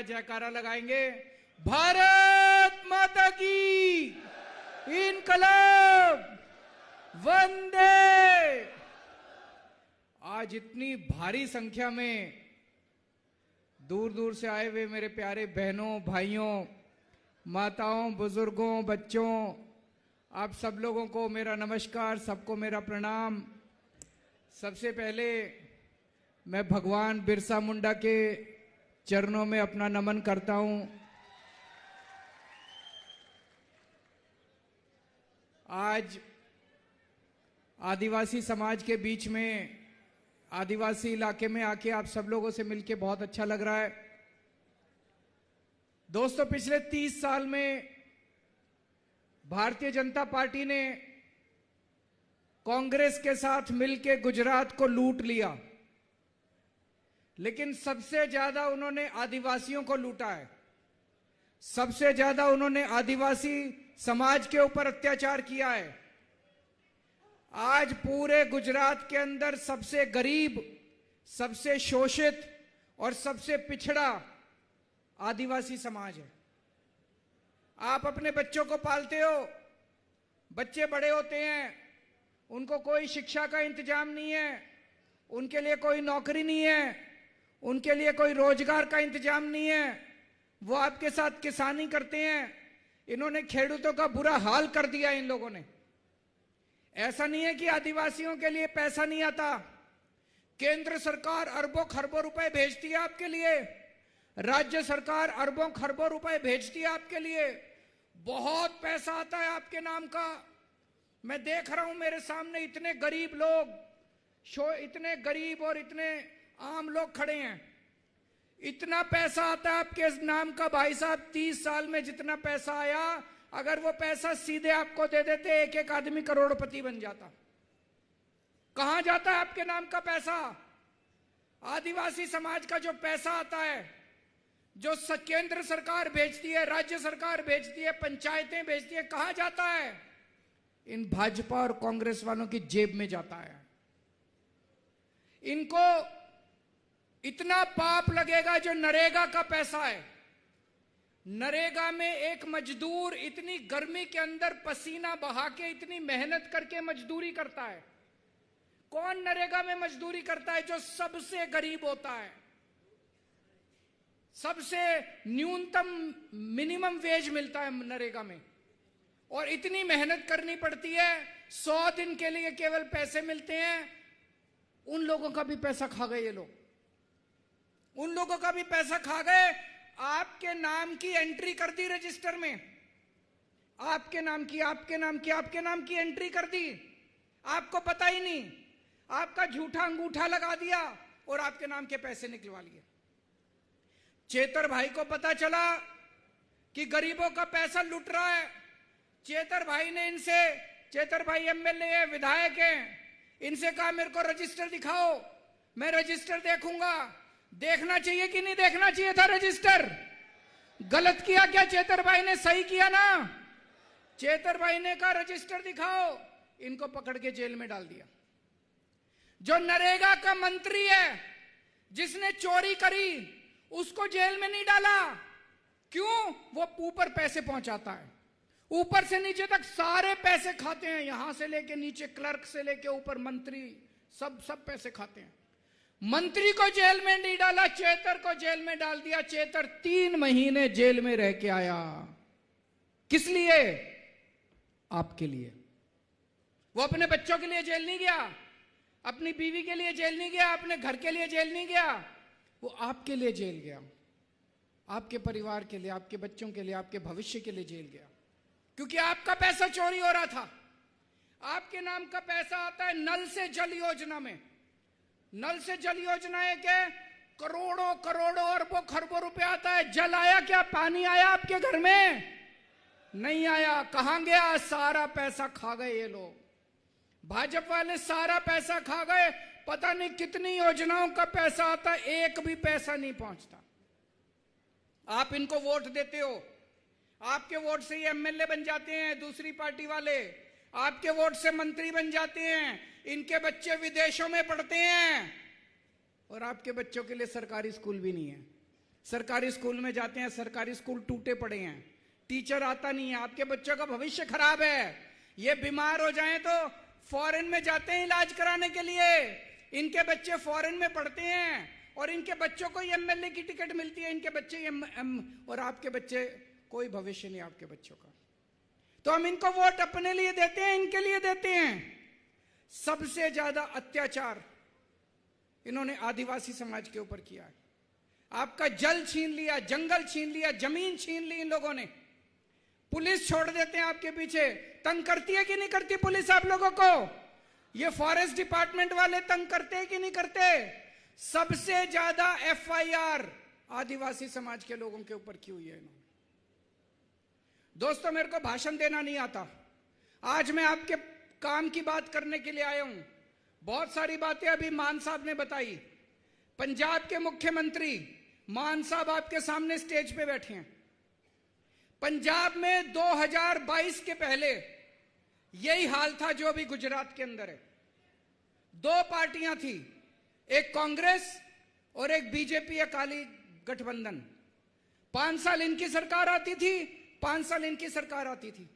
जयकारा लगाएंगे। भारत माता की इनकलाब वंदे। आज इतनी भारी संख्या में दूर दूर से आए हुए मेरे प्यारे बहनों, भाइयों, माताओं, बुजुर्गों, बच्चों, आप सब लोगों को मेरा नमस्कार, सबको मेरा प्रणाम। सबसे पहले मैं भगवान बिरसा मुंडा के चरणों में अपना नमन करता हूं। आज आदिवासी समाज के बीच में, आदिवासी इलाके में आके आप सब लोगों से मिलके बहुत अच्छा लग रहा है। दोस्तों, पिछले 30 साल में भारतीय जनता पार्टी ने कांग्रेस के साथ मिलके गुजरात को लूट लिया, लेकिन सबसे ज्यादा उन्होंने आदिवासियों को लूटा है। सबसे ज्यादा उन्होंने आदिवासी समाज के ऊपर अत्याचार किया है। आज पूरे गुजरात के अंदर सबसे गरीब, सबसे शोषित और सबसे पिछड़ा आदिवासी समाज है। आप अपने बच्चों को पालते हो, बच्चे बड़े होते हैं, उनको कोई शिक्षा का इंतजाम नहीं है, उनके लिए कोई नौकरी नहीं है, उनके लिए कोई रोजगार का इंतजाम नहीं है। वो आपके साथ किसानी करते हैं। इन्होंने खेडूतों का बुरा हाल कर दिया इन लोगों ने। ऐसा नहीं है कि आदिवासियों के लिए पैसा नहीं आता। केंद्र सरकार अरबों खरबों रुपए भेजती है आपके लिए, राज्य सरकार अरबों खरबों रुपए भेजती है आपके लिए। बहुत पैसा आता है आपके नाम का। मैं देख रहा हूं मेरे सामने इतने गरीब लोग, इतने गरीब और इतने आम लोग खड़े हैं। इतना पैसा आता है आपके नाम का भाई साहब। 30 साल में जितना पैसा आया, अगर वो पैसा सीधे आपको दे देते, एक एक आदमी करोड़पति बन जाता। कहां जाता है आपके नाम का पैसा? आदिवासी समाज का जो पैसा आता है, जो केंद्र सरकार भेजती है, राज्य सरकार भेजती है, पंचायतें भेजती है, कहां जाता है? इन भाजपा और कांग्रेस वालों की जेब में जाता है। इनको इतना पाप लगेगा जो नरेगा का पैसा है। नरेगा में एक मजदूर इतनी गर्मी के अंदर पसीना बहा के, इतनी मेहनत करके मजदूरी करता है। कौन नरेगा में मजदूरी करता है? जो सबसे गरीब होता है, सबसे न्यूनतम मिनिमम वेज मिलता है नरेगा में, और इतनी मेहनत करनी पड़ती है। 100 दिन के लिए केवल पैसे मिलते हैं। उन लोगों का भी पैसा खा गए ये लोग, उन लोगों का भी पैसा खा गए। आपके नाम की एंट्री कर दी रजिस्टर में, आपके नाम की, आपके नाम की, आपके नाम की एंट्री कर दी। आपको पता ही नहीं, आपका झूठा अंगूठा लगा दिया और आपके नाम के पैसे निकलवा लिए। चेतर भाई को पता चला कि गरीबों का पैसा लुट रहा है। चेतर भाई ने इनसे, चेतर भाई एमएलए है, विधायक है, इनसे कहा मेरे को रजिस्टर दिखाओ, मैं रजिस्टर देखूंगा। देखना चाहिए कि नहीं देखना चाहिए था रजिस्टर? गलत किया क्या चेतर भाई ने? सही किया ना? चेतर भाई ने कहा रजिस्टर दिखाओ, इनको पकड़ के जेल में डाल दिया। जो नरेगा का मंत्री है, जिसने चोरी करी, उसको जेल में नहीं डाला। क्यों? वो ऊपर पैसे पहुंचाता है, ऊपर से नीचे तक सारे पैसे खाते हैं। यहां से लेके नीचे क्लर्क से लेके ऊपर मंत्री, सब पैसे खाते हैं। मंत्री को जेल में नहीं डाला, चेतर को जेल में डाल दिया। चेतर 3 महीने जेल में रह के आया। किस लिए? आपके लिए। वो अपने बच्चों के लिए जेल नहीं गया, अपनी बीवी के लिए जेल नहीं गया, अपने घर के लिए जेल नहीं गया, वो आपके लिए जेल गया। आपके परिवार के लिए, आपके बच्चों के लिए, आपके भविष्य के लिए जेल गया। क्योंकि आपका पैसा चोरी हो रहा था। आपके नाम का पैसा आता है नल से जल योजना में। नल से जल योजना है कि करोड़ों करोड़ों अरबों खरबों रुपए आता है। जल आया क्या? पानी आया आपके घर में? नहीं आया। कहां गया? सारा पैसा खा गए ये लोग। भाजपा वाले सारा पैसा खा गए। पता नहीं कितनी योजनाओं का पैसा आता है, एक भी पैसा नहीं पहुंचता। आप इनको वोट देते हो, आपके वोट से ये एमएलए बन जाते हैं दूसरी पार्टी वाले, आपके वोट से मंत्री बन जाते हैं, इनके बच्चे विदेशों में पढ़ते हैं और आपके बच्चों के लिए सरकारी स्कूल भी नहीं है। सरकारी स्कूल में जाते हैं, सरकारी स्कूल टूटे पड़े हैं, टीचर आता नहीं है, आपके बच्चों का भविष्य खराब है। ये बीमार हो जाएं तो फॉरेन में जाते हैं इलाज कराने के लिए, इनके बच्चे फॉरेन में पढ़ते हैं और इनके बच्चों को एमएलए की टिकट मिलती है, इनके बच्चे और आपके बच्चे, कोई भविष्य नहीं आपके बच्चों का। तो हम इनको वोट अपने लिए देते हैं, इनके लिए देते हैं। सबसे ज्यादा अत्याचार इन्होंने आदिवासी समाज के ऊपर किया है। आपका जल छीन लिया, जंगल छीन लिया, जमीन छीन ली इन लोगों ने। पुलिस छोड़ देते हैं आपके पीछे। तंग करती है कि नहीं करती पुलिस आप लोगों को? ये फॉरेस्ट डिपार्टमेंट वाले तंग करते हैं कि नहीं करते? सबसे ज्यादा एफआईआर आदिवासी समाज के लोगों के ऊपर की हुई है इन्होंने। दोस्तों, मेरे को भाषण देना नहीं आता, आज मैं आपके काम की बात करने के लिए आया हूं। बहुत सारी बातें अभी मान साहब ने बताई। पंजाब के मुख्यमंत्री मान साहब आपके सामने स्टेज पे बैठे हैं। पंजाब में 2022 के पहले यही हाल था जो अभी गुजरात के अंदर है। दो पार्टियां थी, एक कांग्रेस और एक बीजेपी अकाली गठबंधन। 5 साल इनकी सरकार आती थी, 5 साल इनकी सरकार आती थी।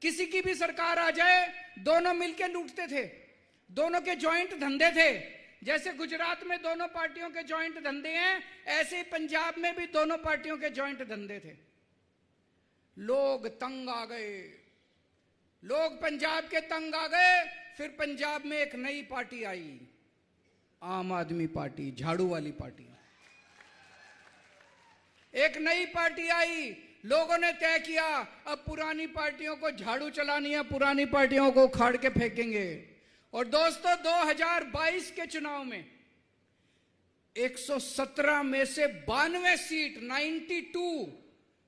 किसी की भी सरकार आ जाए दोनों मिलकर लूटते थे, दोनों के जॉइंट धंधे थे। जैसे गुजरात में दोनों पार्टियों के जॉइंट धंधे हैं, ऐसे ही पंजाब में भी दोनों पार्टियों के जॉइंट धंधे थे। लोग तंग आ गए, लोग पंजाब के तंग आ गए। फिर पंजाब में एक नई पार्टी आई, आम आदमी पार्टी, झाड़ू वाली पार्टी। एक नई पार्टी आई, लोगों ने तय किया अब पुरानी पार्टियों को झाड़ू चलानी है, पुरानी पार्टियों को उखाड़ के फेंकेंगे। और दोस्तों, 2022 के चुनाव में 117 में से 92 सीट, 92,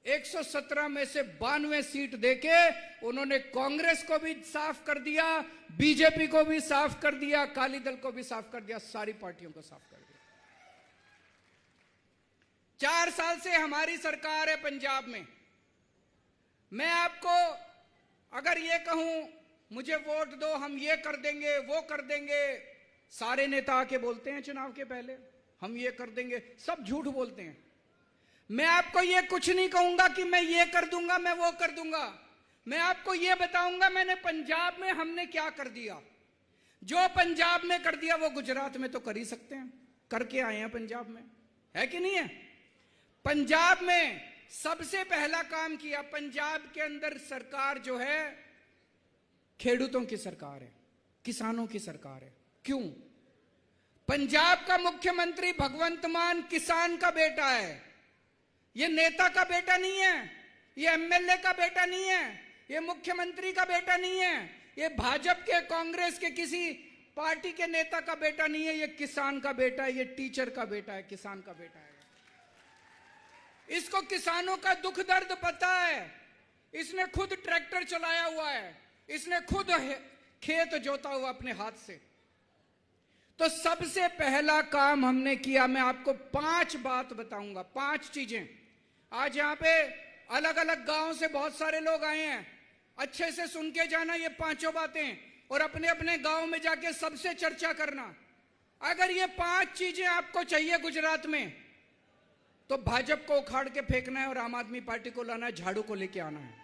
117 में से 92 सीट देके उन्होंने कांग्रेस को भी साफ कर दिया, बीजेपी को भी साफ कर दिया, अकाली दल को भी साफ कर दिया, सारी पार्टियों को साफ कर दिया। 4 साल से हमारी सरकार है पंजाब में। मैं आपको अगर ये कहूं मुझे वोट दो, हम ये कर देंगे, वो कर देंगे, सारे नेता आके बोलते हैं चुनाव के पहले हम ये कर देंगे, सब झूठ बोलते हैं। मैं आपको ये कुछ नहीं कहूंगा कि मैं ये कर दूंगा, मैं वो कर दूंगा। मैं आपको ये बताऊंगा मैंने पंजाब में हमने क्या कर दिया। जो पंजाब में कर दिया वो गुजरात में तो कर ही सकते हैं, करके आए हैं पंजाब में, है कि नहीं है? पंजाब में सबसे पहला काम किया, पंजाब के अंदर सरकार जो है खेडूतों की सरकार है, किसानों की सरकार है। क्यों? पंजाब का मुख्यमंत्री भगवंत मान किसान का बेटा है। ये नेता का बेटा नहीं है, ये एमएलए का बेटा नहीं है, ये मुख्यमंत्री का बेटा नहीं है, ये भाजपा के, कांग्रेस के किसी पार्टी के नेता का बेटा नहीं है, ये किसान का बेटा है, ये टीचर का बेटा है, किसान का बेटा है। इसको किसानों का दुख दर्द पता है। इसने खुद ट्रैक्टर चलाया हुआ है, इसने खुद खेत जोता हुआ अपने हाथ से। तो सबसे पहला काम हमने किया, मैं आपको 5 बात बताऊंगा, 5 चीजें। आज यहां पे अलग अलग गांव से बहुत सारे लोग आए हैं, अच्छे से सुन के जाना ये 5 बातें, और अपने अपने गांव में जाके सबसे चर्चा करना। अगर ये 5 चीजें आपको चाहिए गुजरात में, तो भाजपा को उखाड़ के फेंकना है और आम आदमी पार्टी को लाना है, झाड़ू को लेके आना है।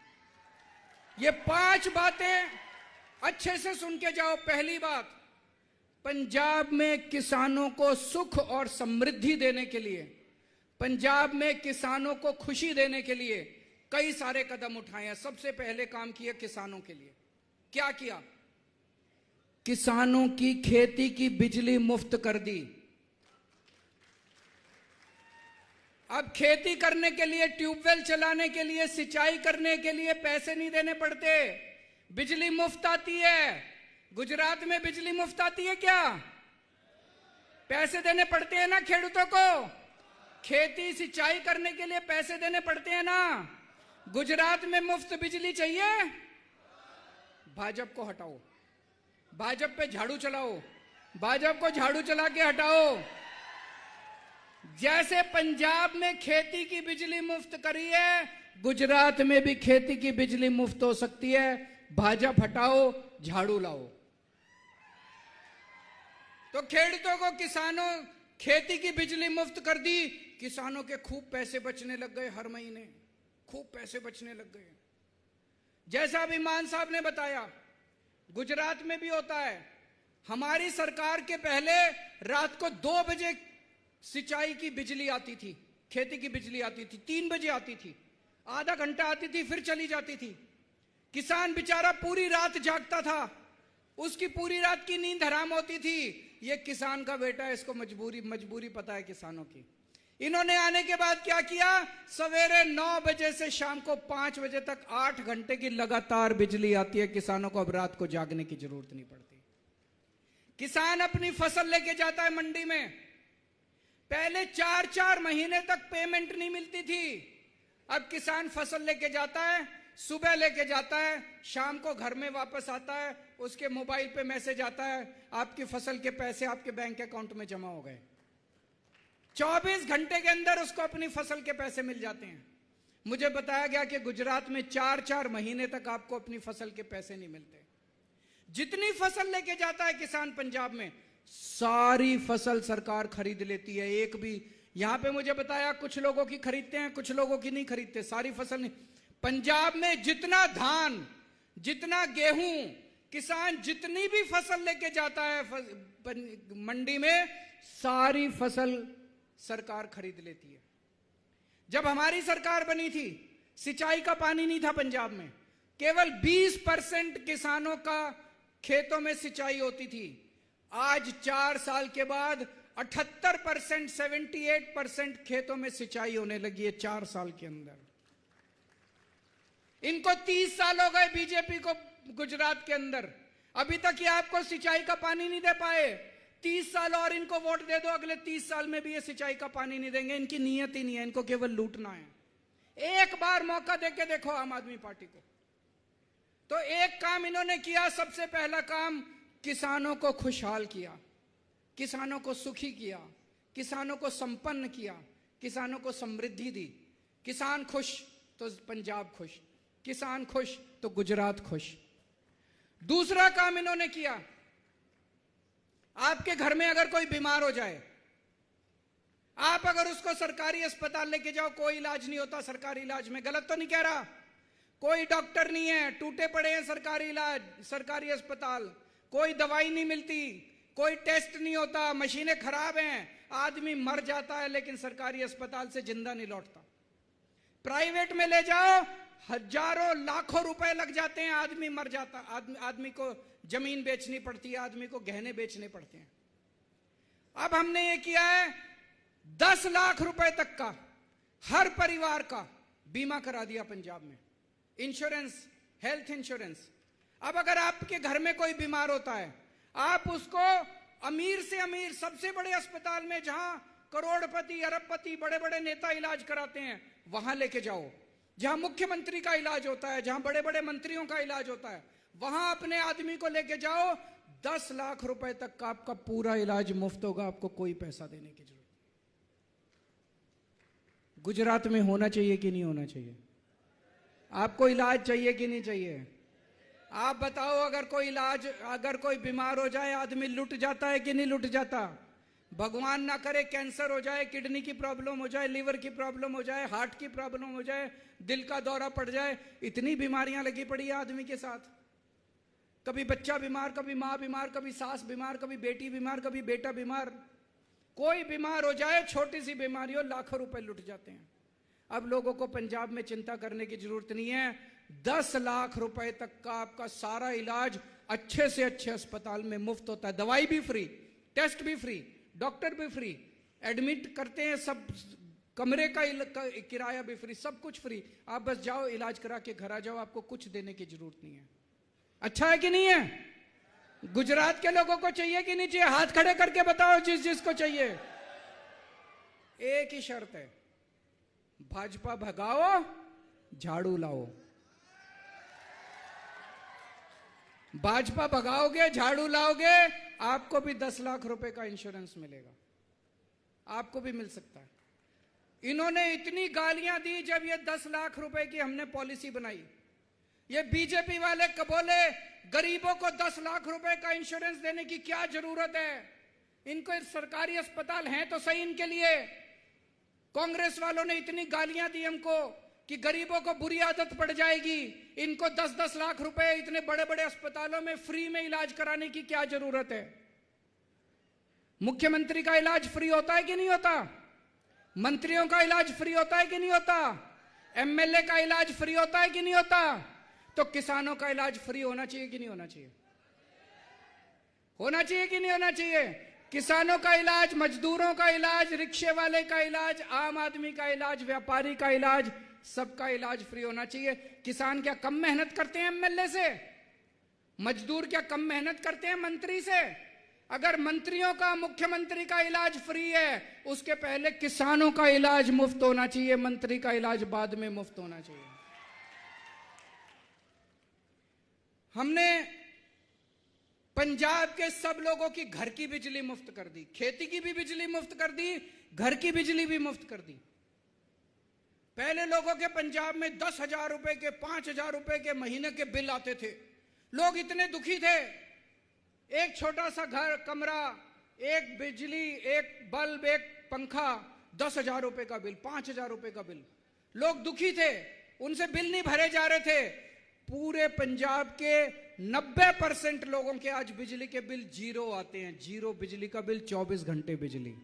ये 5 बातें अच्छे से सुन के जाओ। पहली बात, पंजाब में किसानों को सुख और समृद्धि देने के लिए, पंजाब में किसानों को खुशी देने के लिए कई सारे कदम उठाए हैं। सबसे पहले काम किया किसानों के लिए। क्या किया? किसानों की खेती की बिजली मुफ्त कर दी। अब खेती करने के लिए, ट्यूबवेल चलाने के लिए, सिंचाई करने के लिए पैसे नहीं देने पड़ते, बिजली मुफ्त आती है। गुजरात में बिजली मुफ्त आती है क्या? पैसे देने पड़ते हैं ना खेडूतों को? खेती सिंचाई करने के लिए पैसे देने पड़ते हैं ना? गुजरात में मुफ्त बिजली चाहिए? भाजपा को हटाओ, भाजपा पे झाड़ू चलाओ, भाजपा को झाड़ू चला के हटाओ। जैसे पंजाब में खेती की बिजली मुफ्त करी है, गुजरात में भी खेती की बिजली मुफ्त हो सकती है। भाजपा हटाओ, झाड़ू लाओ। तो खेडूतों को, किसानों खेती की बिजली मुफ्त कर दी, किसानों के खूब पैसे बचने लग गए, हर महीने खूब पैसे बचने लग गए। जैसा अभी मान साहब ने बताया, गुजरात में भी होता है। हमारी सरकार के पहले रात को 2 बजे सिंचाई की बिजली आती थी, खेती की बिजली आती थी, 3 बजे आती थी, आधा घंटा आती थी, फिर चली जाती थी। किसान बेचारा पूरी रात जागता था, उसकी पूरी रात की नींद हराम होती थी। ये किसान का बेटा है, इसको मजबूरी पता है किसानों की। इन्होंने आने के बाद क्या किया, सवेरे 9 बजे से शाम को 5 बजे तक 8 घंटे की लगातार बिजली आती है। किसानों को अब रात को जागने की जरूरत नहीं पड़ती। किसान अपनी फसल लेके जाता है मंडी में। पहले 4-4 महीने तक पेमेंट नहीं मिलती थी। अब किसान फसल लेके जाता है, सुबह लेके जाता है, शाम को घर में वापस आता है, उसके मोबाइल पे मैसेज आता है, आपकी फसल के पैसे आपके बैंक अकाउंट में जमा हो गए। 24 घंटे के अंदर उसको अपनी फसल के पैसे मिल जाते हैं। मुझे बताया गया कि गुजरात में 4-4 महीने तक आपको अपनी फसल के पैसे नहीं मिलते। जितनी फसल लेके जाता है किसान पंजाब में, सारी फसल सरकार खरीद लेती है। एक भी, यहां पे मुझे बताया कुछ लोगों की खरीदते हैं, कुछ लोगों की नहीं खरीदते, सारी फसल नहीं। पंजाब में जितना धान, जितना गेहूं, किसान जितनी भी फसल लेके जाता है मंडी में, सारी फसल सरकार खरीद लेती है। जब हमारी सरकार बनी थी, सिंचाई का पानी नहीं था पंजाब में, केवल 20% किसानों का खेतों में सिंचाई होती थी। आज 4 साल के बाद 78%, 78% खेतों में सिंचाई होने लगी है 4 साल के अंदर। इनको 30 साल हो गए बीजेपी को गुजरात के अंदर, अभी तक ये आपको सिंचाई का पानी नहीं दे पाए। 30 साल और इनको वोट दे दो, अगले 30 साल में भी ये सिंचाई का पानी नहीं देंगे। इनकी नीयत ही नहीं है, इनको केवल लूटना है। एक बार मौका देके देखो आम आदमी पार्टी को। तो एक काम इन्होंने किया, सबसे पहला काम, किसानों को खुशहाल किया, किसानों को सुखी किया, किसानों को संपन्न किया, किसानों को समृद्धि दी। किसान खुश तो पंजाब खुश, किसान खुश तो गुजरात खुश। दूसरा काम इन्होंने किया, आपके घर में अगर कोई बीमार हो जाए, आप अगर उसको सरकारी अस्पताल लेके जाओ, कोई इलाज नहीं होता सरकारी इलाज में, गलत तो नहीं कह रहा, कोई डॉक्टर नहीं है, टूटे पड़े हैं सरकारी इलाज, सरकारी अस्पताल, कोई दवाई नहीं मिलती, कोई टेस्ट नहीं होता, मशीनें खराब हैं, आदमी मर जाता है, लेकिन सरकारी अस्पताल से जिंदा नहीं लौटता। प्राइवेट में ले जाओ, हजारों लाखों रुपए लग जाते हैं, आदमी मर जाता, आदमी को जमीन बेचनी पड़ती है, आदमी को गहने बेचने पड़ते हैं। अब हमने ये किया है, 10 लाख रुपए तक का हर परिवार का बीमा करा दिया पंजाब में, इंश्योरेंस, हेल्थ इंश्योरेंस। अब अगर आपके घर में कोई बीमार होता है, आप उसको अमीर से अमीर सबसे बड़े अस्पताल में, जहां करोड़पति अरबपति बड़े बड़े नेता इलाज कराते हैं, वहां लेके जाओ। जहां मुख्यमंत्री का इलाज होता है, जहां बड़े बड़े मंत्रियों का इलाज होता है, वहां अपने आदमी को लेके जाओ। 10 लाख रुपए तक का आपका पूरा इलाज मुफ्त होगा, आपको कोई पैसा देने की जरूरत नहीं। गुजरात में होना चाहिए कि नहीं होना चाहिए? आपको इलाज चाहिए कि नहीं चाहिए? आप बताओ, अगर कोई बीमार हो जाए, आदमी लुट जाता है कि नहीं लुट जाता? भगवान ना करे कैंसर हो जाए, किडनी की प्रॉब्लम हो जाए, लीवर की प्रॉब्लम हो जाए, हार्ट की प्रॉब्लम हो जाए, दिल का दौरा पड़ जाए, इतनी बीमारियां लगी पड़ी है आदमी के साथ। कभी बच्चा बीमार, कभी माँ बीमार, कभी सास बीमार, कभी बेटी बीमार, कभी बेटा बीमार। कोई बीमार हो जाए, छोटी सी बीमारी हो, लाखों रुपए लुट जाते हैं। अब लोगों को पंजाब में चिंता करने की जरूरत नहीं है। 10 लाख रुपए तक का आपका सारा इलाज अच्छे से अच्छे अस्पताल में मुफ्त होता है। दवाई भी फ्री, टेस्ट भी फ्री, डॉक्टर भी फ्री, एडमिट करते हैं, सब कमरे का किराया भी फ्री, सब कुछ फ्री। आप बस जाओ, इलाज करा के घर आ जाओ, आपको कुछ देने की जरूरत नहीं है। अच्छा है कि नहीं है? गुजरात के लोगों को चाहिए कि नहीं चाहिए? हाथ खड़े करके बताओ जिसको चाहिए। एक ही शर्त है, भाजपा भगाओ, झाड़ू लाओ। भाजपा भगाओगे, झाड़ू लाओगे, आपको भी 10 लाख रुपए का इंश्योरेंस मिलेगा, आपको भी मिल सकता है। इन्होंने इतनी गालियां दी जब ये 10 लाख रुपए की हमने पॉलिसी बनाई। ये बीजेपी वाले बोले गरीबों को 10 लाख रुपए का इंश्योरेंस देने की क्या जरूरत है? इनको सरकारी अस्पताल हैं तो सही इनके लिए। कांग्रेस वालों ने इतनी गालियां दी हमको कि गरीबों को बुरी आदत पड़ जाएगी, इनको 10-10 लाख रुपए इतने बड़े बड़े अस्पतालों में फ्री में इलाज कराने की क्या जरूरत है? मुख्यमंत्री का इलाज फ्री होता है कि नहीं होता? मंत्रियों का इलाज फ्री होता है कि नहीं होता? एमएलए का इलाज फ्री होता है कि नहीं होता? तो किसानों का इलाज फ्री होना चाहिए कि नहीं होना चाहिए? होना चाहिए कि नहीं होना चाहिए? किसानों का इलाज, मजदूरों का इलाज, रिक्शे वाले का इलाज, आम आदमी का इलाज, व्यापारी का इलाज, सबका इलाज फ्री होना चाहिए। किसान क्या कम मेहनत करते हैं एमएलए से? मजदूर क्या कम मेहनत करते हैं मंत्री से? अगर मंत्रियों का, मुख्यमंत्री का इलाज फ्री है, उसके पहले किसानों का इलाज मुफ्त होना चाहिए, मंत्री का इलाज बाद में मुफ्त होना चाहिए। हमने पंजाब के सब लोगों की घर की बिजली मुफ्त कर दी, खेती की भी बिजली मुफ्त कर दी, घर की बिजली भी मुफ्त कर दी। पहले लोगों के पंजाब में 10,000 रुपए के, 5,000 रुपए के महीने के बिल आते थे। लोग इतने दुखी थे, एक छोटा सा घर, कमरा, एक बिजली, एक बल्ब, एक पंखा, 10,000 रुपए का बिल, 5,000 रुपए का बिल। लोग दुखी थे, उनसे बिल नहीं भरे जा रहे थे। पूरे पंजाब के 90% लोगों के आज बिजली के बिल जीरो आते हैं, जीरो बिजली का बिल, 24 घंटे बिजली।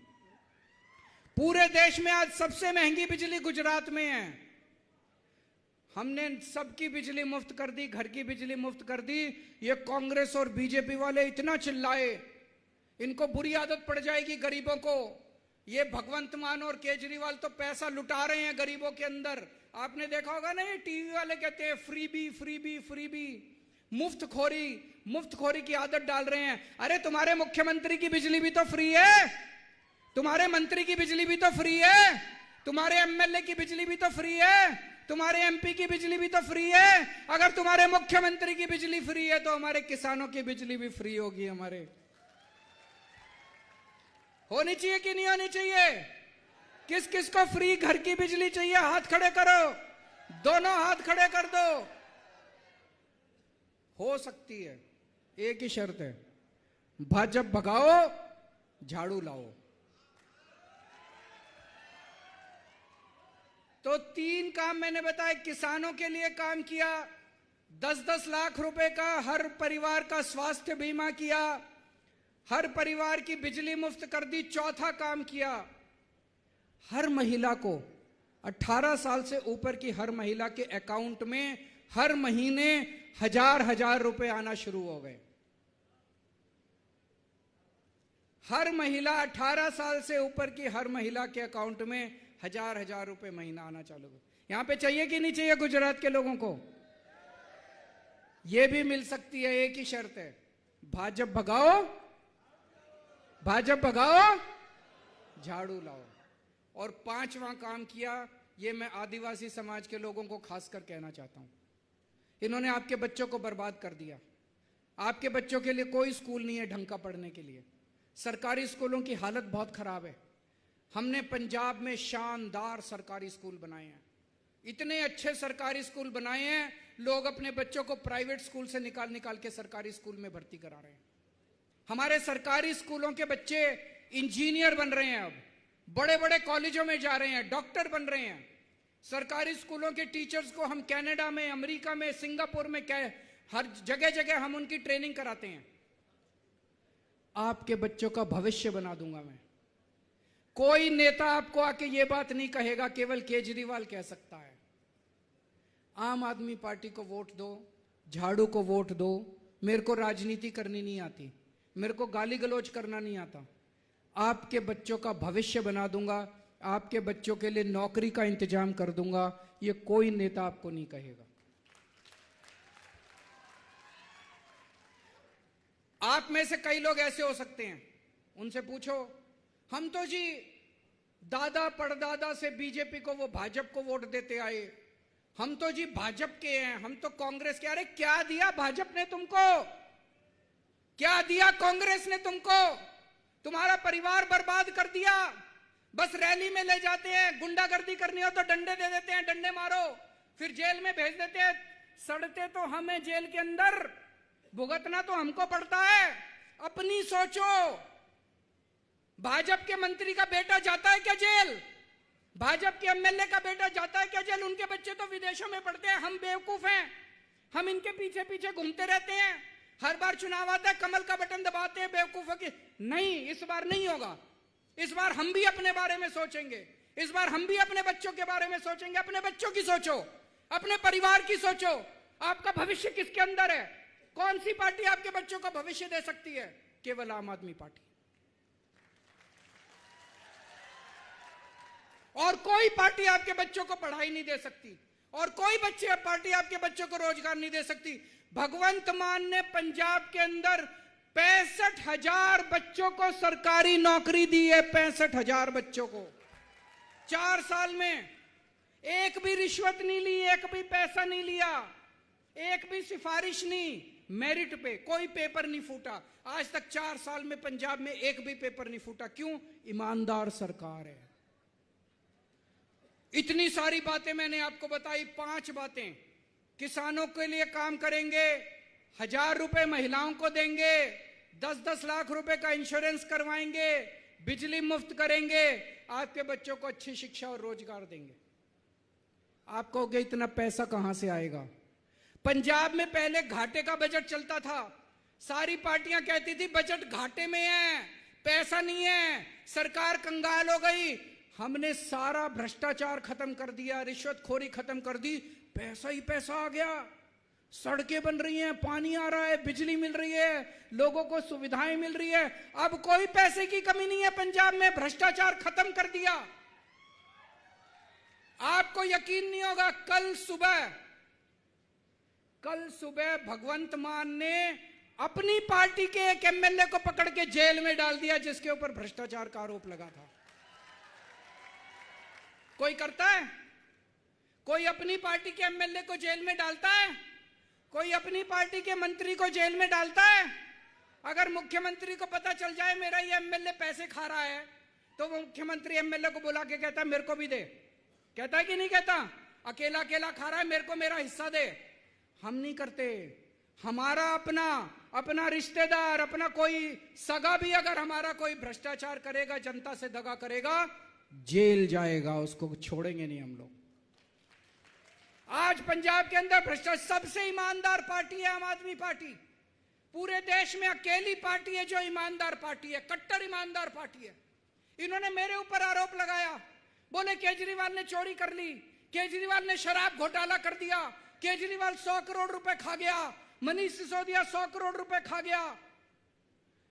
पूरे देश में आज सबसे महंगी बिजली गुजरात में है। हमने सबकी बिजली मुफ्त कर दी, घर की बिजली मुफ्त कर दी। ये कांग्रेस और बीजेपी वाले इतना चिल्लाए, इनको बुरी आदत पड़ जाएगी गरीबों को। ये भगवंत मान और केजरीवाल तो पैसा लुटा रहे हैं गरीबों के अंदर। आपने देखा होगा ना, ये टीवी वाले कहते हैं फ्रीबी फ्रीबी फ्रीबी, मुफ्तखोरी की आदत डाल रहे हैं। अरे तुम्हारे मुख्यमंत्री की बिजली भी तो फ्री है, तुम्हारे मंत्री की बिजली भी तो फ्री है, तुम्हारे एमएलए की बिजली भी तो फ्री है, तुम्हारे एमपी की बिजली भी तो फ्री है। अगर तुम्हारे मुख्यमंत्री की बिजली फ्री है तो हमारे किसानों की बिजली भी फ्री होगी। हमारे होनी चाहिए कि नहीं होनी चाहिए? किस किस को फ्री घर की बिजली चाहिए? हाथ खड़े करो, दोनों हाथ खड़े कर दो। हो सकती है, एक ही शर्त है, भाजपा भगाओ, झाड़ू लाओ। तो 3 काम मैंने बताया। किसानों के लिए काम किया, 10-10 लाख रुपए का हर परिवार का स्वास्थ्य बीमा किया, हर परिवार की बिजली मुफ्त कर दी। चौथा काम किया, हर महिला को, 18 साल से ऊपर की हर महिला के अकाउंट में हर महीने 1,000 रुपए आना शुरू हो गए। हर महिला, 18 साल से ऊपर की हर महिला के अकाउंट में 1,000 रुपए महीना आना चालू हो। यहां पे चाहिए कि नहीं चाहिए गुजरात के लोगों को? यह भी मिल सकती है, एक ही शर्त है, भाजपा भगाओ, भाजपा भगाओ, झाड़ू लाओ। और 5वां काम किया, ये मैं आदिवासी समाज के लोगों को खासकर कहना चाहता हूं। इन्होंने आपके बच्चों को बर्बाद कर दिया। आपके बच्चों के लिए कोई स्कूल नहीं है ढंग का पढ़ने के लिए। सरकारी स्कूलों की हालत बहुत खराब है। हमने पंजाब में शानदार सरकारी स्कूल बनाए हैं, इतने अच्छे सरकारी स्कूल बनाए हैं, लोग अपने बच्चों को प्राइवेट स्कूल से निकाल के सरकारी स्कूल में भर्ती करा रहे हैं। हमारे सरकारी स्कूलों के बच्चे इंजीनियर बन रहे हैं, अब बड़े बड़े कॉलेजों में जा रहे हैं, डॉक्टर बन रहे हैं। सरकारी स्कूलों के टीचर्स को हम कनाडा में, अमेरिका में, सिंगापुर में, हर जगह जगह हम उनकी ट्रेनिंग कराते हैं। आपके बच्चों का भविष्य बना दूंगा मैं। कोई नेता आपको आके ये बात नहीं कहेगा, केवल केजरीवाल कह सकता है। आम आदमी पार्टी को वोट दो, झाड़ू को वोट दो। मेरे को राजनीति करनी नहीं आती, मेरे को गाली गलौज करना नहीं आता। आपके बच्चों का भविष्य बना दूंगा, आपके बच्चों के लिए नौकरी का इंतजाम कर दूंगा। ये कोई नेता आपको नहीं कहेगा। आप में से कई लोग ऐसे हो सकते हैं, उनसे पूछो, हम तो जी दादा परदादा से बीजेपी को, वो भाजपा को वोट देते आए, हम तो जी भाजपा के हैं, हम तो कांग्रेस के। अरे क्या दिया भाजपा ने तुमको? क्या दिया कांग्रेस ने तुमको? तुम्हारा परिवार बर्बाद कर दिया। बस रैली में ले जाते हैं, गुंडागर्दी करनी हो तो डंडे दे देते हैं, डंडे मारो, फिर जेल में भेज देते हैं। सड़ते तो हमें जेल के अंदर, भुगतना तो हमको पड़ता है। अपनी सोचो, भाजपा के मंत्री का बेटा जाता है क्या जेल? भाजपा के एमएलए का बेटा जाता है क्या जेल? उनके बच्चे तो विदेशों में पढ़ते हैं। हम बेवकूफ हैं, हम इनके पीछे पीछे घूमते रहते हैं। हर बार चुनाव आता है, कमल का बटन दबाते हैं बेवकूफों की। नहीं, इस बार नहीं होगा। इस बार हम भी अपने बारे में सोचेंगे। इस बार हम भी अपने बच्चों के बारे में सोचेंगे। अपने बच्चों की सोचो, अपने परिवार की सोचो। आपका भविष्य किसके अंदर है? कौन सी पार्टी आपके बच्चों को भविष्य दे सकती है? केवल आम आदमी पार्टी। और कोई पार्टी आपके बच्चों को पढ़ाई नहीं दे सकती, और कोई पार्टी आपके बच्चों को रोजगार नहीं दे सकती। भगवंत मान ने पंजाब के अंदर 65,000 बच्चों को सरकारी नौकरी दी है। 65,000 बच्चों को 4 साल में। एक भी रिश्वत नहीं ली, एक भी पैसा नहीं लिया, एक भी सिफारिश नहीं, मेरिट पे कोई पेपर नहीं फूटा। आज तक 4 साल में पंजाब में एक भी पेपर नहीं फूटा। क्यों? ईमानदार सरकार है। इतनी सारी बातें मैंने आपको बताई। 5 बातें। किसानों के लिए काम करेंगे, 1000 रुपए महिलाओं को देंगे, 10-10 लाख रुपए का इंश्योरेंस करवाएंगे, बिजली मुफ्त करेंगे, आपके बच्चों को अच्छी शिक्षा और रोजगार देंगे। आप कहोगे इतना पैसा कहां से आएगा? पंजाब में पहले घाटे का बजट चलता था। सारी पार्टियां कहती थी बजट घाटे में है, पैसा नहीं है, सरकार कंगाल हो गई। हमने सारा भ्रष्टाचार खत्म कर दिया, रिश्वतखोरी खत्म कर दी, पैसा ही पैसा आ गया। सड़कें बन रही हैं, पानी आ रहा है, बिजली मिल रही है, लोगों को सुविधाएं मिल रही है। अब कोई पैसे की कमी नहीं है पंजाब में। भ्रष्टाचार खत्म कर दिया। आपको यकीन नहीं होगा, कल सुबह भगवंत मान ने अपनी पार्टी के एक एमएलए को पकड़ के जेल में डाल दिया, जिसके ऊपर भ्रष्टाचार का आरोप लगा था। कोई करता है? कोई अपनी पार्टी के एमएलए को जेल में डालता है? कोई अपनी पार्टी के मंत्री को जेल में डालता है? अगर मुख्यमंत्री को पता चल जाए मेरा ये एमएलए पैसे खा रहा है, तो वो मुख्यमंत्री एमएलए को बुला के कहता है मेरे को भी दे। कहता है कि नहीं कहता? अकेला अकेला खा रहा है, मेरे को मेरा हिस्सा दे। हम नहीं करते। हमारा अपना रिश्तेदार, अपना कोई सगा भी अगर हमारा कोई भ्रष्टाचार करेगा, जनता से दगा करेगा, जेल जाएगा, उसको छोड़ेंगे नहीं हम लोग। आज पंजाब के अंदर भ्रष्टाचार, सबसे ईमानदार पार्टी है आम आदमी पार्टी। पूरे देश में अकेली पार्टी है जो ईमानदार पार्टी है, कट्टर ईमानदार पार्टी है। इन्होंने मेरे ऊपर आरोप लगाया, बोले केजरीवाल ने चोरी कर ली, केजरीवाल ने शराब घोटाला कर दिया, केजरीवाल 100 करोड़ रुपए खा गया, मनीष सिसोदिया 100 करोड़ रुपए खा गया।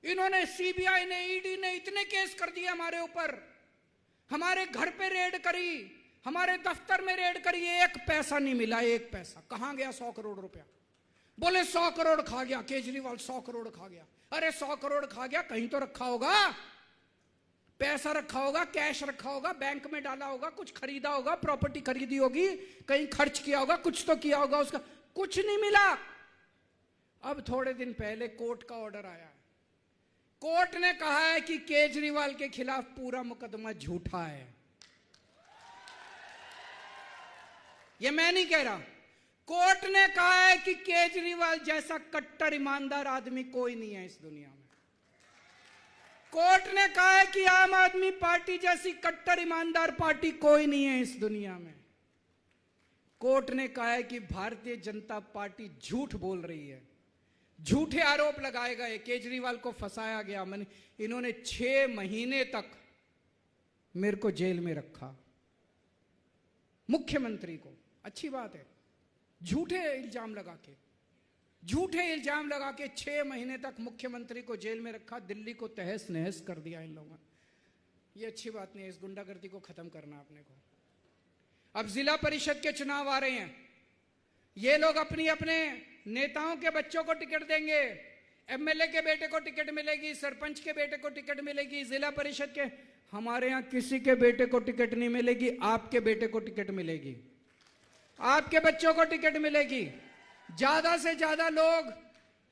इन्होंने, सीबीआई ने, ईडी ने इतने केस कर दिए हमारे ऊपर। हमारे घर पे रेड करी, हमारे दफ्तर में रेड करी, एक पैसा नहीं मिला। एक पैसा कहां गया? 100 करोड़ रुपया। बोले 100 करोड़ खा गया केजरीवाल, 100 करोड़ खा गया। अरे 100 करोड़ खा गया, कहीं तो रखा होगा, पैसा रखा होगा, कैश रखा होगा, बैंक में डाला होगा, कुछ खरीदा होगा, प्रॉपर्टी खरीदी होगी, कहीं खर्च किया होगा, कुछ तो किया होगा। उसका कुछ नहीं मिला। अब थोड़े दिन पहले कोर्ट का ऑर्डर आया है। कोर्ट ने कहा है कि केजरीवाल के खिलाफ पूरा मुकदमा झूठा है। ये मैं नहीं कह रहा, कोर्ट ने कहा है कि केजरीवाल जैसा कट्टर ईमानदार आदमी कोई नहीं है इस दुनिया में। कोर्ट ने कहा है कि आम आदमी पार्टी जैसी कट्टर ईमानदार पार्टी कोई नहीं है इस दुनिया में। कोर्ट ने कहा है कि भारतीय जनता पार्टी झूठ बोल रही है, झूठे आरोप लगाए गए, केजरीवाल को फंसाया गया। मैंने, इन्होंने 6 महीने तक मेरे को जेल में रखा, मुख्यमंत्री को। अच्छी बात है, झूठे इल्जाम लगा के 6 महीने तक मुख्यमंत्री को जेल में रखा, दिल्ली को तहस नहस कर दिया इन लोगों ने। ये अच्छी बात नहीं है, इस गुंडागर्दी को खत्म करना अपने को। अब जिला परिषद के चुनाव आ रहे हैं, ये लोग अपने नेताओं के बच्चों को टिकट देंगे, एमएलए के बेटे को टिकट मिलेगी, सरपंच के बेटे को टिकट मिलेगी, जिला परिषद के। हमारे यहां किसी के बेटे को टिकट नहीं मिलेगी, आपके बेटे को टिकट मिलेगी, आपके बच्चों को टिकट मिलेगी। ज्यादा से ज्यादा लोग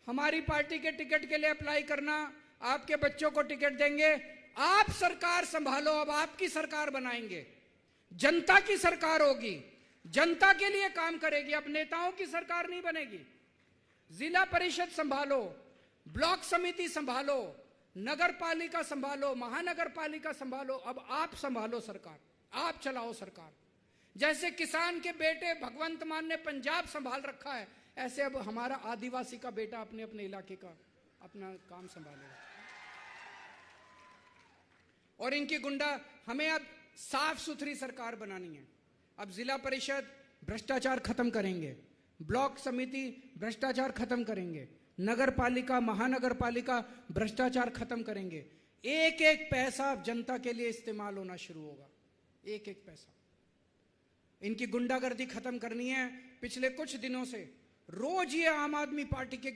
हमारी पार्टी के टिकट के लिए अप्लाई करना, आपके बच्चों को टिकट देंगे। आप सरकार संभालो, अब आपकी सरकार बनाएंगे, जनता की सरकार होगी, जनता के लिए काम करेगी, अब नेताओं की सरकार नहीं बनेगी। जिला परिषद संभालो, ब्लॉक समिति संभालो, नगर पालिका संभालो, महानगर पालिका संभालो, अब आप संभालो सरकार, आप चलाओ सरकार। जैसे किसान के बेटे भगवंत मान ने पंजाब संभाल रखा है, ऐसे अब हमारा आदिवासी का बेटा अपने अपने इलाके का अपना काम संभालेगा। और इनकी गुंडा, हमें अब साफ सुथरी सरकार बनानी है। अब जिला परिषद भ्रष्टाचार खत्म करेंगे, ब्लॉक समिति भ्रष्टाचार खत्म करेंगे, नगर पालिका महानगर पालिका भ्रष्टाचार खत्म करेंगे। एक एक पैसा जनता के लिए इस्तेमाल होना शुरू होगा, एक एक पैसा। इनकी गुंडागर्दी खत्म करनी है। पिछले कुछ दिनों से रोज ये आम आदमी पार्टी के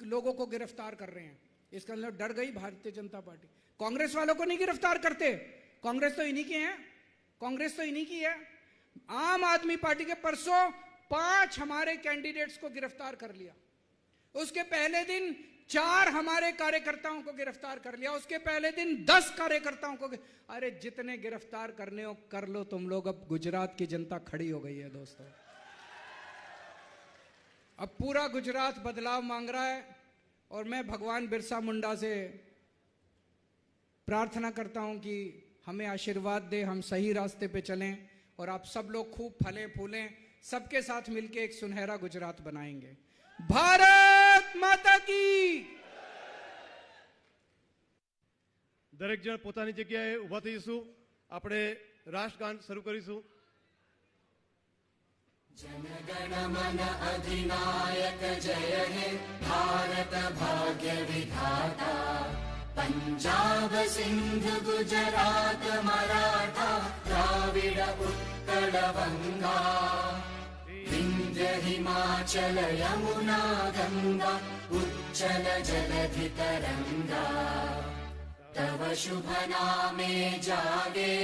लोगों को गिरफ्तार कर रहे हैं। इसका मतलब डर गई भारतीय जनता पार्टी। कांग्रेस वालों को नहीं गिरफ्तार करते, कांग्रेस तो इन्हीं के हैं, कांग्रेस तो इन्हीं की है। आम आदमी पार्टी के परसों 5 हमारे कैंडिडेट्स को गिरफ्तार कर लिया, उसके पहले दिन 4 हमारे कार्यकर्ताओं को गिरफ्तार कर लिया, उसके पहले दिन 10 कार्यकर्ताओं को। अरे जितने गिरफ्तार करने हो कर लो तुम लोग, अब गुजरात की जनता खड़ी हो गई है दोस्तों। अब पूरा गुजरात बदलाव मांग रहा है और मैं भगवान बिरसा मुंडा से प्रार्थना करता हूं कि हमें आशीर्वाद दे, हम सही रास्ते पे चलें और आप सब लोग खूब फले फूलें, सबके साथ मिलकर एक सुनहरा गुजरात बनाएंगे। भारत माता की। दरेक जण पोतानी जग्याए उभा थईशुं, आपणे राष्ट्रगान शरू करीशुं। जनगण मन अधिनायक जय हे भारत भाग्य विधाता, पंजाब सिंध गुजरात मराठा द्राविड उत्कल बंगा, विंध्य हिमाचल यमुना गंगा उच्चल जलधि तरंगा, तव शुभ नामे जागे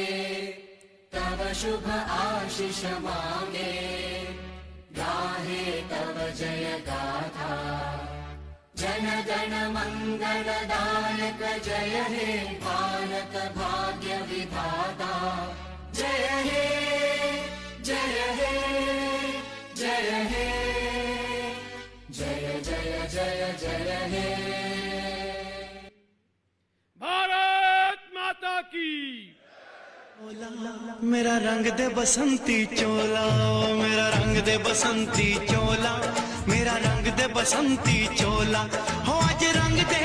तव शुभ आशीष मांगे, गाहे तव जय गाथा, जन गण मंगलदायक जय हे भारत भाग्य विधाता, जय हे जय हे जय हे जय जय जय जय हे। भारत माता की। मेरा रंग दे बसंती चोला, मेरा रंग दे बसंती चोला, मेरा रंग दे बसंती चोला, हो आज रंग दे